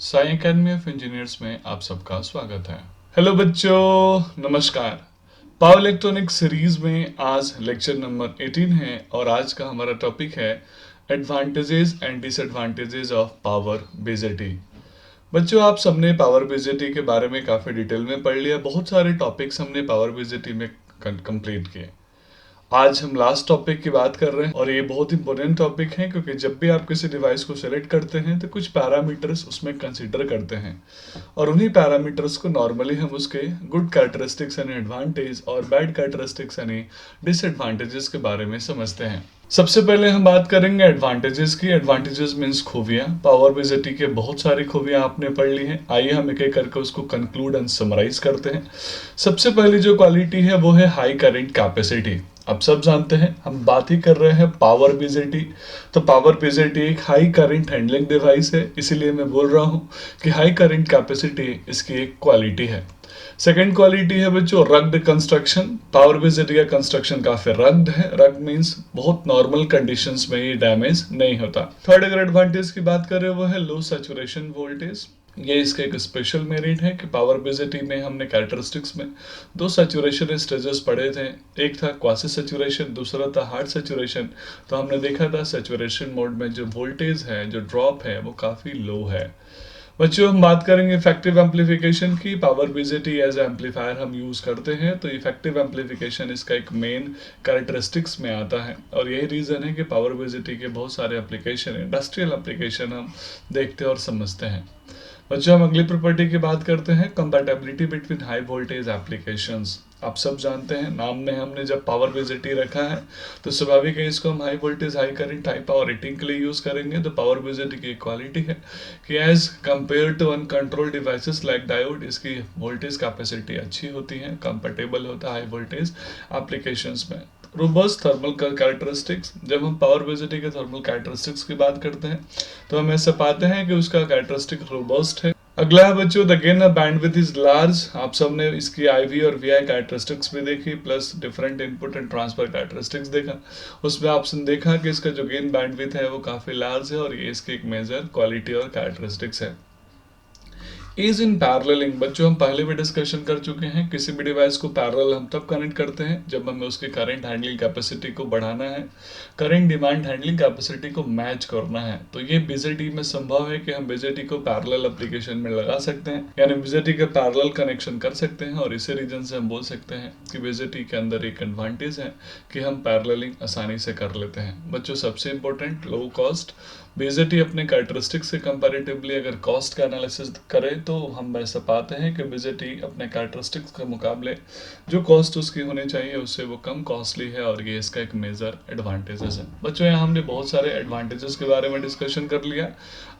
Sai academy of engineers में आप सबका स्वागत है। हेलो बच्चों, नमस्कार। पावर इलेक्ट्रॉनिक सीरीज में आज लेक्चर नंबर 18 है और आज का हमारा टॉपिक है advantages and disadvantages of power BJT. बच्चों, आप सबने पावर बीजेटी के बारे में काफ़ी डिटेल में पढ़ लिया। बहुत सारे टॉपिक्स हमने पावर बीजेटी में कंप्लीट किए। आज हम लास्ट टॉपिक की बात कर रहे हैं और ये बहुत इंपॉर्टेंट टॉपिक है क्योंकि जब भी आप किसी डिवाइस को सेलेक्ट करते हैं तो कुछ पैरामीटर्स उसमें कंसीडर करते हैं और उन्हीं पैरामीटर्स को नॉर्मली हम उसके गुड कैरेक्टरिस्टिक्स यानी एडवांटेज और बैड कैरेक्टरिस्टिक्स यानी डिसएडवांटेजेस के बारे में समझते हैं। सबसे पहले हम बात करेंगे एडवांटेजेस की। एडवांटेजेस मीन्स खूबियां। पावर बीजेटी के बहुत सारी खूबियां आपने पढ़ ली हैं। आइए हम एक एक करके उसको कंक्लूड एंड समराइज करते हैं। सबसे पहली जो क्वालिटी है वो है हाई करंट कैपेसिटी। अब सब जानते हैं, हम बात ही कर रहे हैं पावर बीजेटी। तो पावर बीजेटी एक हाई करंट हैंडलिंग डिवाइस है, इसीलिए मैं बोल रहा हूँ कि हाई करंट कैपेसिटी इसकी एक क्वालिटी है। सेकेंड क्वालिटी है बच्चों रग्ड कंस्ट्रक्शन। पावर बीजेटी का कंस्ट्रक्शन काफी रग्ड है। रग्ड मीन्स बहुत नॉर्मल कंडीशंस में ये डैमेज नहीं होता। थर्ड अगर एडवांटेज की बात करें वो है लो सैचुरेशन वोल्टेज। ये इसका एक स्पेशल मेरिट है कि पावर बीजेटी में हमने कैरेक्टरिस्टिक्स में दो सैचुरेशन स्टेजेस पढ़े थे। एक था क्वासी सैचुरेशन, दूसरा था हार्ड सैचुरेशन। तो हमने देखा था सैचुरेशन मोड में जो वोल्टेज है, जो ड्रॉप है, वो काफ़ी लो है। बच्चों, हम बात करेंगे इफेक्टिव एम्पलीफिकेशन की। पावर बीजेटी एज एम्पलीफायर हम यूज करते हैं, तो इफेक्टिव एम्पलीफिकेशन इसका एक मेन कैरेक्टरिस्टिक्स में आता है और यही रीजन है कि पावर बीजेटी के बहुत सारे एप्लीकेशन, इंडस्ट्रियल एप्लीकेशन हम देखते और समझते हैं। बच्चों, हम अगली प्रॉपर्टी की बात करते हैं compatibility between high voltage applications. आप सब जानते हैं, नाम में हमने जब पावर बीजेटी रखा है तो स्वाभाविक है इसको हम high voltage, high current, high power rating के लिए यूज करेंगे। तो पावर बीजेटी की क्वालिटी है कि as compare to uncontrolled devices like diode, इसकी वोल्टेज कैपेसिटी अच्छी होती है, कंफर्टेबल होता है हाई वोल्टेज एप्लीकेशंस में। Robust thermal characteristics. जब हम पावर बीजेटी के थर्मल कैरेक्टरिस्टिक्स की बात करते हैं तो हम ऐसा पाते हैं कि उसका कैरेक्टरिस्टिक रोबस्ट है। अगला है बच्चों the gain bandwidth is large. आप सबने इसकी आईवी और वीआई कैरेक्टरिस्टिक्स भी देखी, plus different input and transfer characteristics देखा। उसमें आपने देखा कि इसका जो गेन बैंडविड्थ है वो काफी लार्ज है और ये इसकी एक मेजर क्वालिटी और कैरेक्टरिस्टिक्स है। Is in parallelling. बच्चों, हम पहले भी डिस्कशन कर चुके हैं, किसी भी डिवाइस को पैरेलल हम तब कनेक्ट करते हैं जब हमें उसके करंट हैंडलिंग कैपेसिटी को बढ़ाना है, करंट डिमांड हैंडलिंग कैपेसिटी को मैच करना है। तो ये बीजेटी में संभव है कि हम बीजेटी को पैरेलल एप्लीकेशन में लगा सकते हैं, यानी बीजेटी का पैरेलल कनेक्शन कर सकते हैं और इसी रीजन से हम बोल सकते हैं कि बीजेटी के अंदर एक एडवांटेज है कि हम पैरेललिंग आसानी से कर लेते हैं। बच्चों, सबसे इंपॉर्टेंट लो कॉस्ट। बीजेटी अपने कैरेक्टरिस्टिक्स से कंपैरेटिवली अगर कॉस्ट का एनालिसिस करें तो हम ऐसा पाते हैं कि बीजेटी अपने कैरेक्टरिस्टिक्स के मुकाबले जो कॉस्ट उसकी होनी चाहिए उससे वो कम कॉस्टली है और ये इसका एक मेजर एडवांटेजेस है। बच्चों, यहाँ हमने बहुत सारे एडवांटेजेस के बारे में डिस्कशन कर लिया।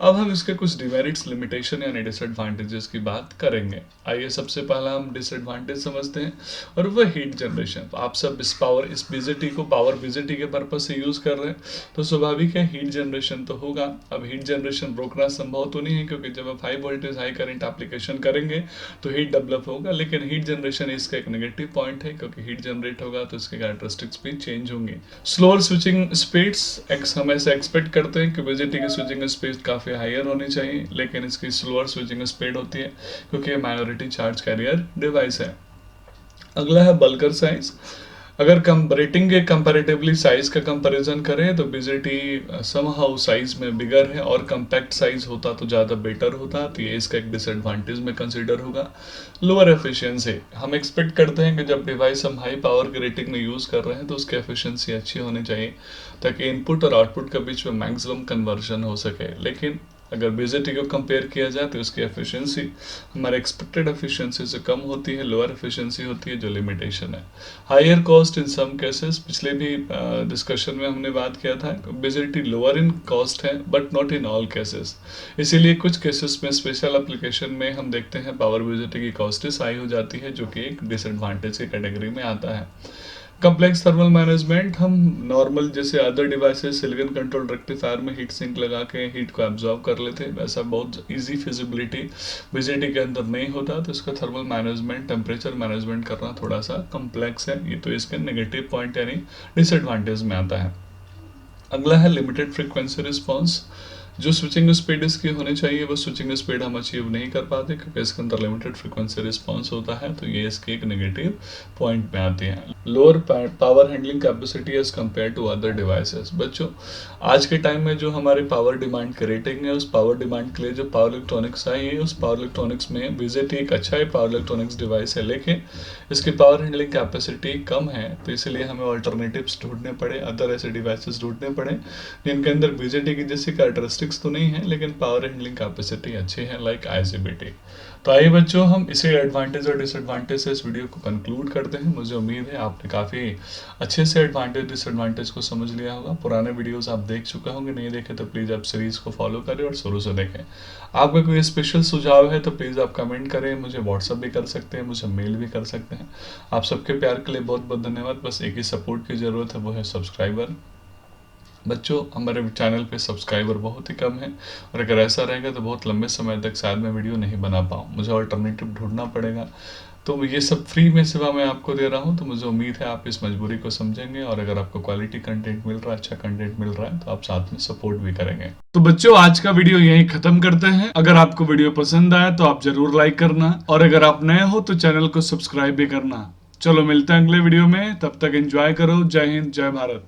अब हम इसके कुछ डिमेरिट्स, लिमिटेशन यानी डिसएडवांटेजेस की बात करेंगे। आइए सबसे पहला हम डिसएडवांटेज समझते हैं और वह हीट जनरेशन। आप सब इस बीजेटी को पावर बीजेटी के पर्पज से यूज कर रहे हैं तो स्वाभाविक है हीट जनरेशन तो होगा। अब हीट जनरेशन रोकना संभव तो नहीं है क्योंकि जब आप high voltage, high current application करेंगे तो हीट डेवलप होगा, लेकिन हीट जनरेशन इसका एक नेगेटिव पॉइंट है क्योंकि हीट जनरेट होगा तो इसके कैरेक्टरिस्टिक्स भी चेंज होंगे। Slower switching speeds. हम ऐसे एक्सपेक्ट करते हैं कि बीजेटी की स्विचिंग स्पीड काफी हायर होनी चाहिए, लेकिन इसकी स्लोअर स्विचिंग स्पीड होती है क्योंकि ये माइनॉरिटी चार्ज कैरियर डिवाइस है। अगला है बल्कर साइज। अगर रेटिंग के कंपैरेटिवली साइज का कंपैरिजन करें तो बीजेटी समहाउ साइज में बिगर है और कम्पैक्ट साइज होता तो ज़्यादा बेटर होता, तो ये इसका एक डिसएडवांटेज में कंसीडर होगा। Lower efficiency. हम एक्सपेक्ट करते हैं कि जब डिवाइस हम हाई पावर की रेटिंग में यूज़ कर रहे हैं तो उसकी एफिशिएंसी अच्छी होनी चाहिए ताकि इनपुट और आउटपुट के बीच में मैक्सिमम कन्वर्जन हो सके, लेकिन अगर बीजेटी को कंपेयर किया जाए तो उसकी एफिशिएंसी हमारे एक्सपेक्टेड एफिशिएंसी से कम होती है, लोअर एफिशिएंसी होती है, जो लिमिटेशन है। Higher cost in some cases. पिछले भी डिस्कशन में हमने बात किया था, बीजेटी लोअर इन कॉस्ट है but not in all cases. इसीलिए कुछ केसेस में, स्पेशल एप्लीकेशन में हम देखते हैं पावर बीजेटी की कॉस्ट हाई हो जाती है, जो कि एक डिसएडवांटेज की कैटेगरी में आता है। Complex thermal management. हम नॉर्मल जैसे other devices silicon control rectifier में हीट सिंक लगा के हीट को एब्जॉर्ब कर लेते हैं, वैसा बहुत इजी फिजिबिलिटी बीजेटी के अंदर नहीं होता, तो इसका थर्मल मैनेजमेंट, टेम्परेचर मैनेजमेंट करना थोड़ा सा कम्प्लेक्स है। ये तो इसके नेगेटिव पॉइंट यानी डिसएडवांटेज में आता है। अगला है लिमिटेड फ्रीक्वेंसी रिस्पॉन्स। जो स्विचिंग स्पीड इसकी होनी चाहिए वो स्विचिंग स्पीड हम अचीव नहीं कर पाते क्योंकि इसके अंदर लिमिटेड फ्रीक्वेंसी रिस्पॉन्स होता है, तो ये इसके एक नेगेटिव पॉइंट में आती है। Lower power handling capacity as compare to other devices. बच्चों आज के टाइम में जो हमारे पावर डिमांड के रेटिंग है, उस पावर डिमांड के लिए जो पावर इलेक्ट्रॉनिक्स आई है, उस पावर इलेक्ट्रॉनिक्स में VZT एक अच्छा है पावर इलेक्ट्रॉनिक्स डिवाइस है, लेकिन इसकी पावर हैंडलिंग कैपेसिटी कम है, तो इसलिए हमें ऑल्टरनेटिव्स ढूंढने पड़े, अदर ऐसे डिवाइसेस ढूंढने पड़े जिनके अंदर VZT की जैसी कैरेक्टरिस्टिक्स तो नहीं है लेकिन पावर हैंडलिंग कैपेसिटी अच्छी है, लाइक IGBT। तो आइए बच्चों हम इसे एडवांटेज और डिसएडवांटेज से इस वीडियो को कंक्लूड करते हैं। मुझे उम्मीद है आपने काफ़ी अच्छे से एडवांटेज डिसएडवांटेज को समझ लिया होगा। पुराने वीडियोस आप देख चुके होंगे, नहीं देखे तो प्लीज़ आप सीरीज़ को फॉलो करें और शुरू से देखें। आपका कोई स्पेशल सुझाव है तो प्लीज़ आप कमेंट करें, मुझे व्हाट्सअप भी कर सकते हैं, मुझे मेल भी कर सकते हैं। आप सबके प्यार के लिए बहुत बहुत धन्यवाद। बस एक ही सपोर्ट की ज़रूरत है, वो है सब्सक्राइबर। बच्चों हमारे चैनल पे सब्सक्राइबर बहुत ही कम है और अगर ऐसा रहेगा तो बहुत लंबे समय तक शायद मैं वीडियो नहीं बना पाऊँ, मुझे अल्टरनेटिव ढूंढना पड़ेगा। तो ये सब फ्री में सेवा मैं आपको दे रहा हूँ, तो मुझे उम्मीद है आप इस मजबूरी को समझेंगे और अगर आपको क्वालिटी कंटेंट मिल रहा है, अच्छा कंटेंट मिल रहा है, तो आप साथ में सपोर्ट भी करेंगे। तो बच्चों आज का वीडियो यहीं खत्म करते हैं। अगर आपको वीडियो पसंद आया तो आप जरूर लाइक करना और अगर आप नए हो तो चैनल को सब्सक्राइब भी करना। चलो मिलते हैं अगले वीडियो में, तब तक एंजॉय करो। जय हिंद, जय भारत।